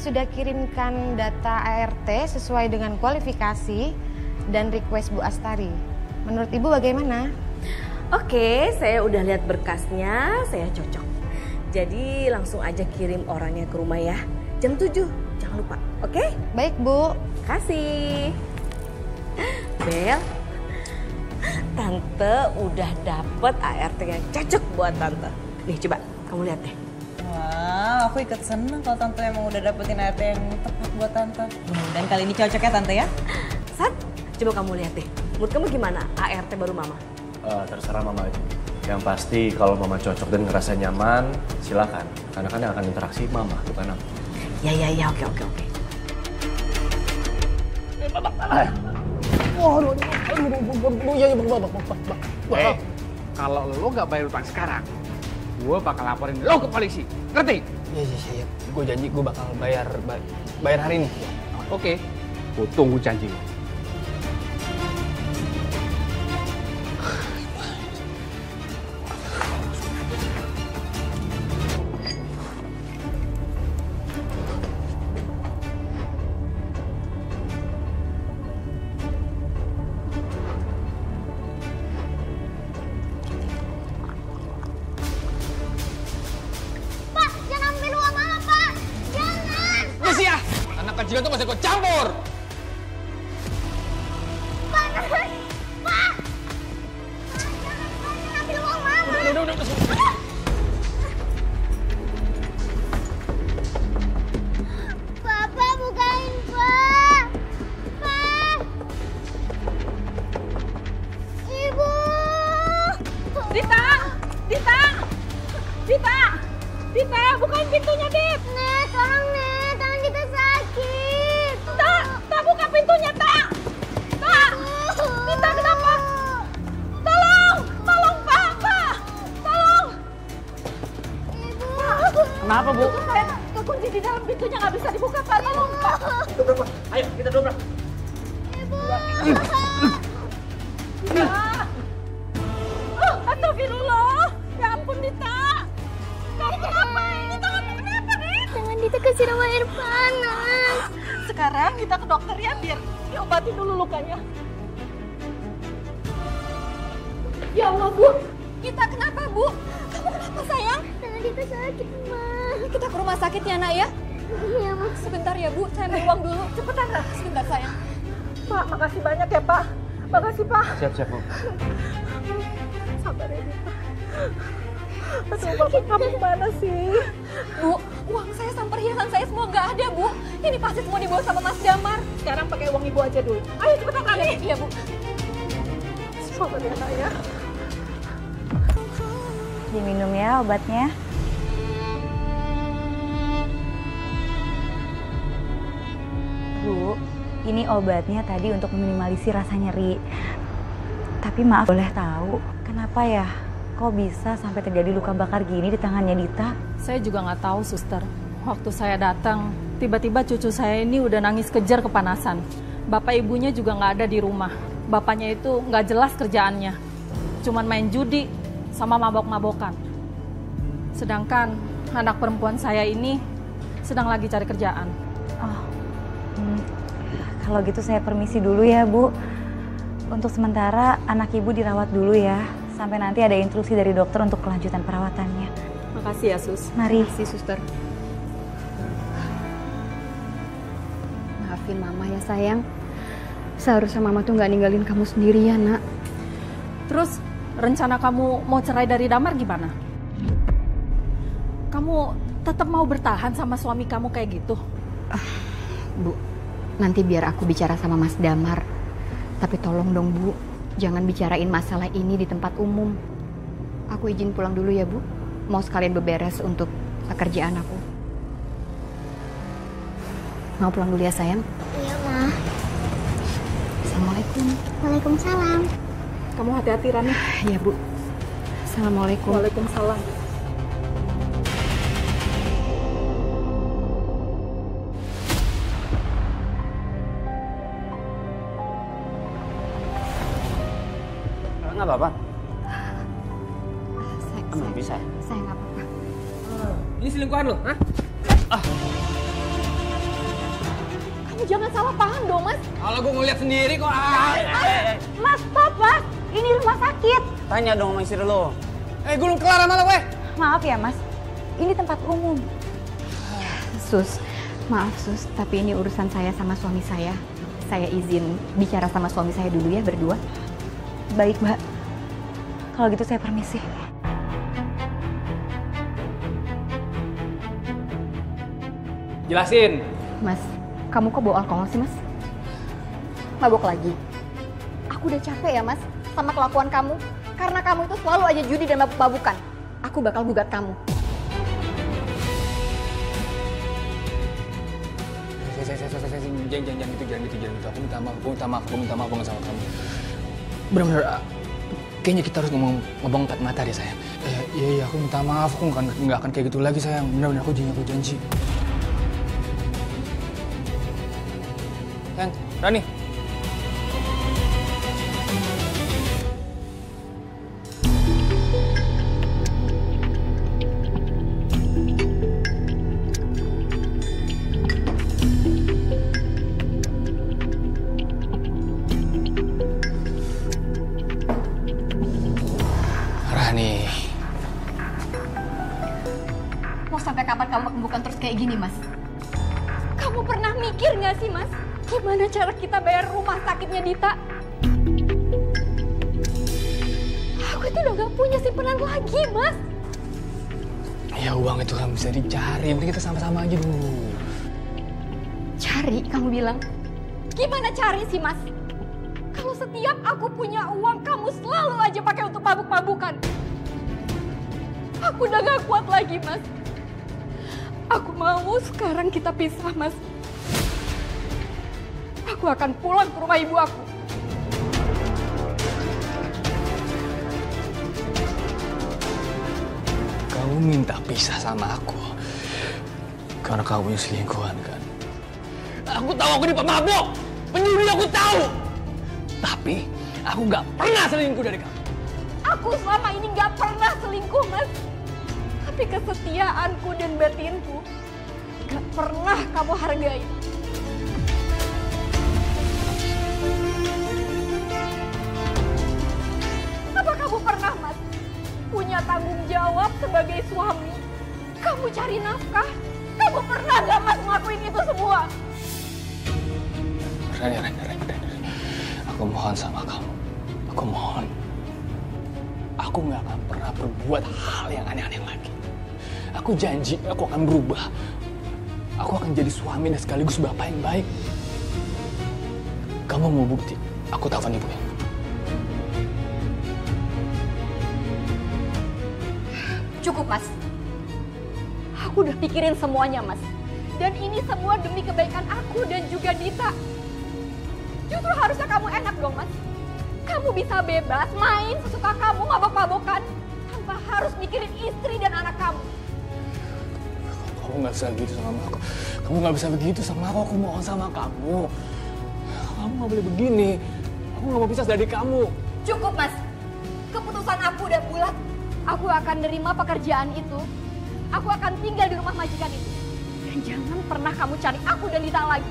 sudah kirimkan data ART sesuai dengan kualifikasi dan request Bu Astari. Menurut Ibu bagaimana? Oke, saya udah lihat berkasnya, saya cocok. Jadi langsung aja kirim orangnya ke rumah ya. Jam 7, jangan lupa, oke? Baik Bu. Kasih. Bel, Tante udah dapet ART yang cocok buat Tante. Nih coba, kamu lihat deh. Wah, aku ikut seneng kalau Tante emang udah dapetin ART yang tepat buat Tante. Dan kali ini cocok ya Tante ya? Sat, coba kamu lihat deh. Menurut kamu gimana ART baru Mama? Terserah Mama aja. Yang pasti kalau Mama cocok dan ngerasa nyaman, silakan. Karena kan yang akan interaksi Mama, bukan aku. Ya, oke. Kalau lo nggak bayar utang sekarang, gue bakal laporin lo ke polisi. Ngerti? Iya. Gue janji gue bakal bayar hari ini. Oke, gue tunggu janji lo. Jika tuh masih kau campur. Pak! Jangan ambil uang Mama. Udah. Papa bukain, Pak. Pak. Ibu. Dita, bukain pintunya, Dit. Nek, tolong Nek, tangan kita sakit. Tak buka pintunya, Tak. Dita, kenapa? Tolong, Pak. Tolong. Ibu. Kenapa, Bu? Saya kekunci di dalam pintunya, nggak bisa dibuka, Pak. Tolong, Pak. Dobrak, Pak. Ayo, kita dobrak. Ibu. Astagfirullah. Ya ampun, Dita. Kamu kenapa? Ini tanganmu kenapa, Dit? Jangan Dita kesiram air panas. Sekarang kita ke dokter ya, biar diobatin dulu lukanya. Ya Allah, Bu. Kita kenapa, Bu? Kamu kenapa, sayang? Tangan Dita sakit, Ma. Kita ke rumah sakit ya, nak ya? Iya, Ma. Sebentar ya, Bu. Saya ambil uang dulu. Cepetan, nak. Sebentar, sayang. Pak, makasih banyak ya, Pak. Makasih, Pak. Siap, Bu. Sabar ya, Dita. Aduh, Bapak kamu kemana sih? Bu, uang saya sama perhiasan saya semua nggak ada, Bu. Ini pasti semua dibawa sama Mas Damar. Sekarang pakai uang Ibu aja dulu. Ayo cepetan kali. Iya, Bu. Sabar ya, nak ya. Diminum ya obatnya. Bu, ini obatnya tadi untuk meminimalisir rasa nyeri. Tapi maaf, boleh tahu kenapa ya kok bisa sampai terjadi luka bakar gini di tangannya Dita? Saya juga nggak tahu, Suster. Waktu saya datang, tiba-tiba cucu saya ini udah nangis kejar kepanasan. Bapak ibunya juga nggak ada di rumah. Bapaknya itu nggak jelas kerjaannya. Cuman main judi sama mabok-mabokan. Sedangkan anak perempuan saya ini sedang lagi cari kerjaan. Oh, kalau gitu saya permisi dulu ya, Bu. Untuk sementara anak Ibu dirawat dulu ya. Sampai nanti ada instruksi dari dokter untuk kelanjutan perawatannya. Makasih ya, Sus. Mari. Makasih, Suster. Maafin Mama ya, sayang. Seharusnya Mama tuh nggak ninggalin kamu sendirian, Nak. Terus, rencana kamu mau cerai dari Damar gimana? Kamu tetap mau bertahan sama suami kamu kayak gitu? Bu, nanti biar aku bicara sama Mas Damar. Tapi tolong dong, Bu. Jangan bicarain masalah ini di tempat umum. Aku izin pulang dulu ya, Bu. Mau sekalian beberes untuk pekerjaan aku. Mau pulang dulu ya, sayang? Iya, Ma. Assalamualaikum. Waalaikumsalam. Kamu hati-hati, Rani. Ya, Bu. Assalamualaikum. Waalaikumsalam. Nggak apa-apa. Saya nggak apa-apa. Ini selingkuhan lo, hah? Kamu jangan salah paham dong, Mas. Kalau gue ngeliat sendiri kok. Mas, stop mas. Ini rumah sakit. Tanya dong sama istri lo. Gue belum kelar sama lo, weh. Maaf ya mas, ini tempat umum. Sus, maaf Sus, tapi ini urusan saya sama suami saya. Saya izin bicara sama suami saya dulu ya berdua. Baik mbak, kalau gitu saya permisi. Jelasin. Mas, kamu kok bawa alkohol sih mas? Mabuk lagi? Aku udah capek ya mas sama kelakuan kamu. Karena kamu itu selalu aja judi dan mabuk-mabukan. Aku bakal gugat kamu. Jangan gitu. Aku minta maaf banget sama kamu. Bener-bener, kayaknya kita harus ngomong empat mata deh sayang. Iya, aku minta maaf, aku nggak akan kayak gitu lagi sayang. Bener-bener aku janji. Sayang, Rani. Mau sampai kapan kamu bukan terus kayak gini, Mas? Kamu pernah mikir nggak sih, Mas? Gimana cara kita bayar rumah sakitnya Dita? Aku itu udah gak punya simpanan lagi, Mas. Ya uang itu kan bisa dicari, mending kita sama-sama aja dulu. Cari, kamu bilang? Gimana cari sih, Mas? Kalau setiap aku punya uang, kamu selalu aja pakai untuk mabuk-mabukan. Aku udah gak kuat lagi, Mas. Aku mau sekarang kita pisah, Mas. Aku akan pulang ke rumah ibu aku. Kamu minta pisah sama aku karena kamu punya selingkuhan kan? Aku tahu aku ini pemabuk, penyulit aku tahu. Tapi aku nggak pernah selingkuh dari kamu. Aku selama ini nggak pernah selingkuh, Mas. Tapi kesetiaanku dan batinku nggak pernah kamu hargai. Apa kamu pernah, Mas, punya tanggung jawab sebagai suami? Kamu cari nafkah? Kamu pernah gak, Mas, ngelakuin itu semua? Rani. Aku mohon sama kamu. Aku mohon. Aku nggak akan pernah berbuat hal yang aneh-aneh lagi. Aku janji aku akan berubah. Aku akan jadi suami dan sekaligus bapak yang baik. Kamu mau bukti? Aku telepon ibu ya. Cukup, Mas. Aku udah pikirin semuanya, Mas. Dan ini semua demi kebaikan aku dan juga Dita. Justru harusnya kamu enak dong, Mas. Kamu bisa bebas main sesuka kamu, mabok-mabokan, tanpa harus mikirin istri dan anak kamu. Kamu nggak bisa begitu sama aku. Kamu nggak bisa begitu sama aku. Aku mohon sama kamu. Kamu nggak boleh begini. Aku nggak mau pisah dari kamu. Cukup, Mas. Keputusan aku udah bulat. Aku akan nerima pekerjaan itu. Aku akan tinggal di rumah majikan itu. Dan jangan pernah kamu cari aku dan Dita lagi.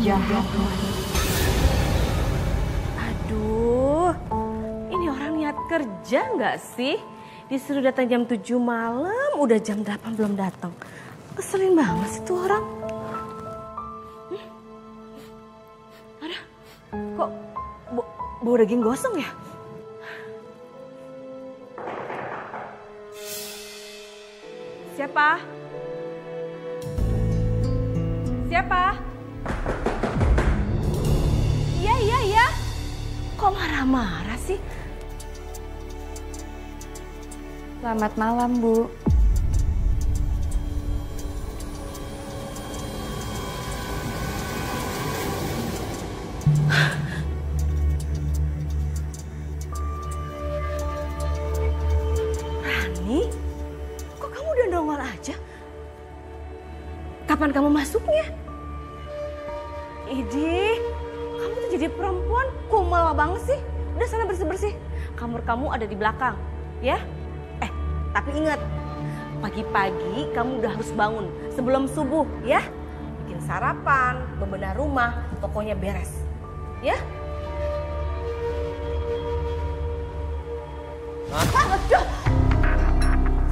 jahat. Aduh, ini orang niat kerja nggak sih? Disuruh datang jam 7 malam, udah jam 8 belum datang. Keselin banget sih tuh orang. Ada, kok bau daging gosong ya? Siapa? Siapa? Iya. Kok marah-marah sih? Selamat malam, Bu. Rani? Kok kamu udah nongol aja? Kapan kamu masuknya? Idih, kamu tuh jadi perempuan kumal banget sih. Udah sana bersih-bersih. Kamar kamu ada di belakang, ya? Tapi ingat, pagi-pagi kamu udah harus bangun sebelum subuh, ya? Bikin sarapan, bebenah rumah, pokoknya beres, ya? Aduh,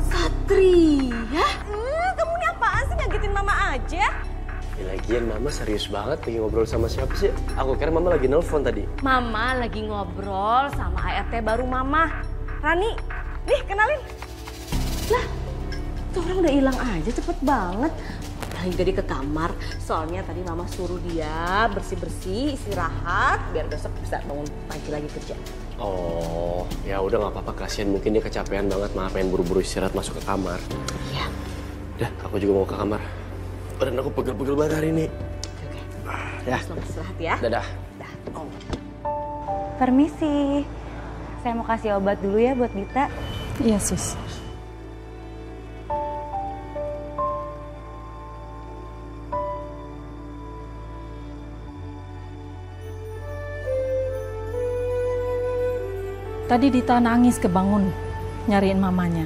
Satria, kamu ini apaan sih ngagetin mama aja? Ya, lagian mama serius banget lagi ngobrol sama siapa sih? Aku kira mama lagi nelpon tadi. Mama lagi ngobrol sama ART baru mama. Rani, nih kenalin. Lah, tuh orang udah hilang aja cepet banget. Lagi jadi ke kamar, soalnya tadi mama suruh dia bersih-bersih, istirahat, biar besok bisa bangun pagi lagi kerja. Oh, ya udah nggak apa-apa, kasihan mungkin dia kecapean banget, malah pengen buru-buru istirahat masuk ke kamar. Iya. Udah, aku juga mau ke kamar. Badan aku pegel-pegel banget hari ini. Oke. Ya. Selamat istirahat ya. Dadah. Permisi. Saya mau kasih obat dulu ya buat Dita. Iya, Sus. Tadi Dita nangis kebangun nyariin mamanya.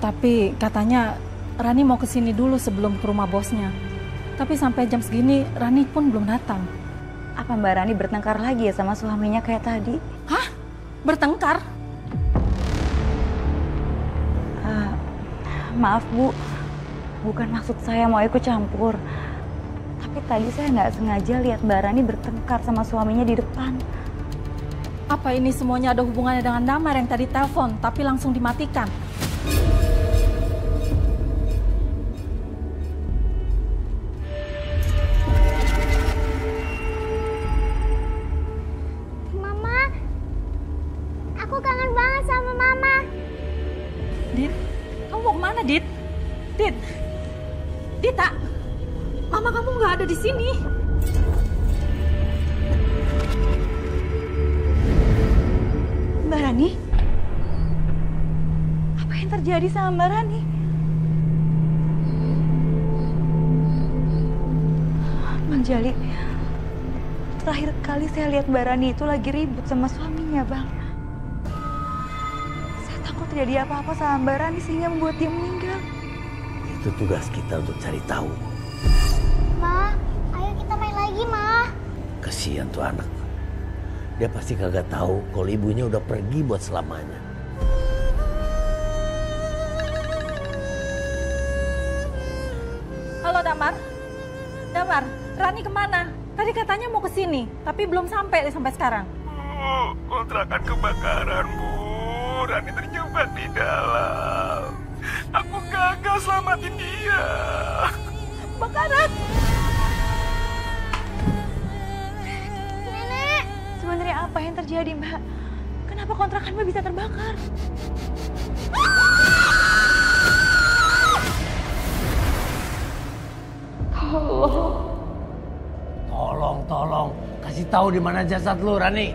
Tapi katanya Rani mau kesini dulu sebelum ke rumah bosnya. Tapi sampai jam segini Rani pun belum datang. Apa Mbak Rani bertengkar lagi ya sama suaminya kayak tadi? Hah? Bertengkar? Maaf Bu, bukan maksud saya mau ikut campur. Tapi tadi saya nggak sengaja lihat Mbak Rani bertengkar sama suaminya di depan. Apa ini semuanya ada hubungannya dengan Damar yang tadi telepon tapi langsung dimatikan? Mama, aku kangen banget sama Mama. Dit, kamu mau kemana, Dit? Dit, Dita, Mama kamu nggak ada di sini. Mbak Rani? Apa yang terjadi sama Mbak Rani? Bang Jali, terakhir kali saya lihat Mbak Rani itu lagi ribut sama suaminya, Bang. Saya takut terjadi apa-apa sama Mbak Rani sehingga membuat dia meninggal. Itu tugas kita untuk cari tahu. Ma, ayo kita main lagi, Ma. Kasihan tuh anak. Dia pasti kagak tahu kalau ibunya udah pergi buat selamanya. Halo Damar, Damar, Rani kemana? Tadi katanya mau kesini, tapi belum sampai sekarang. Bu, kontrakan kebakaran, Bu. Rani terjebak di dalam. Aku gagal selamatin dia. Bakaran! Sebenarnya apa yang terjadi, Mbak? Kenapa kontrakan Mbak bisa terbakar? Tolong, kasih tahu di mana jasad lu, Rani.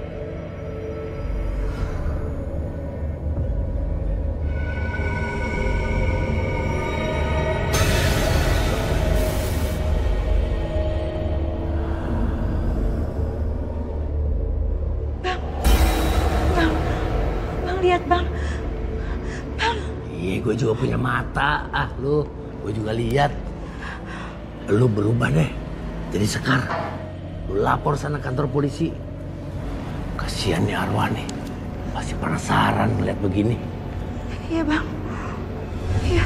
Lihat Bang, Iya, gue juga punya mata. Gue juga lihat. Lu berubah deh. Jadi Sekar, lu lapor sana kantor polisi. Kasihan nih Arwani, pasti penasaran melihat begini. Iya bang, iya.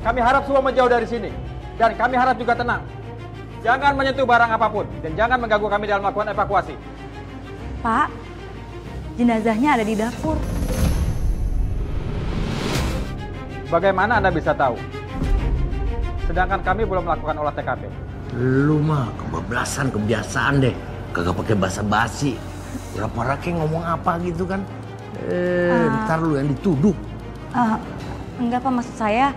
Kami harap semua menjauh dari sini. Dan kami harap juga tenang. Jangan menyentuh barang apapun. Dan jangan mengganggu kami dalam melakukan evakuasi. Pak, jenazahnya ada di dapur. Bagaimana Anda bisa tahu? Sedangkan kami belum melakukan olah TKP. Lu mah kebablasan, kebiasaan deh. Kagak pakai basa-basi. Pura-pura kayak ngomong apa gitu kan. Ntar lu yang dituduh. Enggak Pak, maksud saya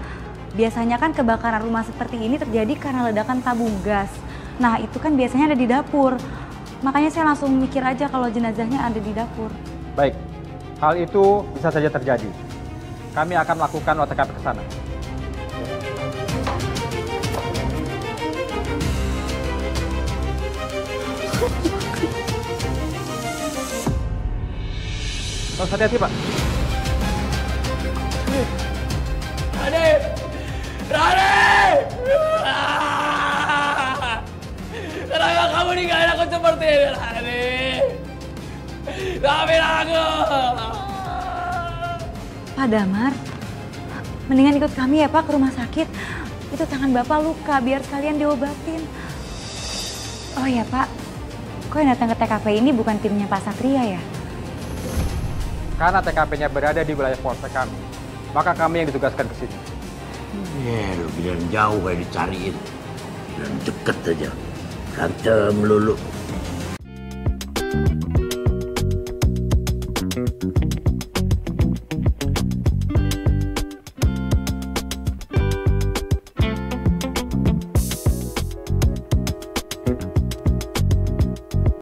biasanya kan kebakaran rumah seperti ini terjadi karena ledakan tabung gas. Nah itu kan biasanya ada di dapur. Makanya saya langsung mikir aja kalau jenazahnya ada di dapur. Baik, hal itu bisa saja terjadi. Kami akan melakukan olah TKP ke sana. Harus hati-hati, Pak. Radit! Radit! Kenapa kamu ninggalin aku seperti ini, Radit? Maafin aku! Pak Damar, mendingan ikut kami ya Pak ke rumah sakit. Itu tangan Bapak luka, biar sekalian diobatin. Oh ya Pak, kok yang datang ke TKP ini bukan timnya Pak Satria ya? Karena TKP-nya berada di wilayah polsek kami, maka kami yang ditugaskan ke sini. Lu bilang jauh kayak dicariin. Bilang deket aja. Kantem melulu.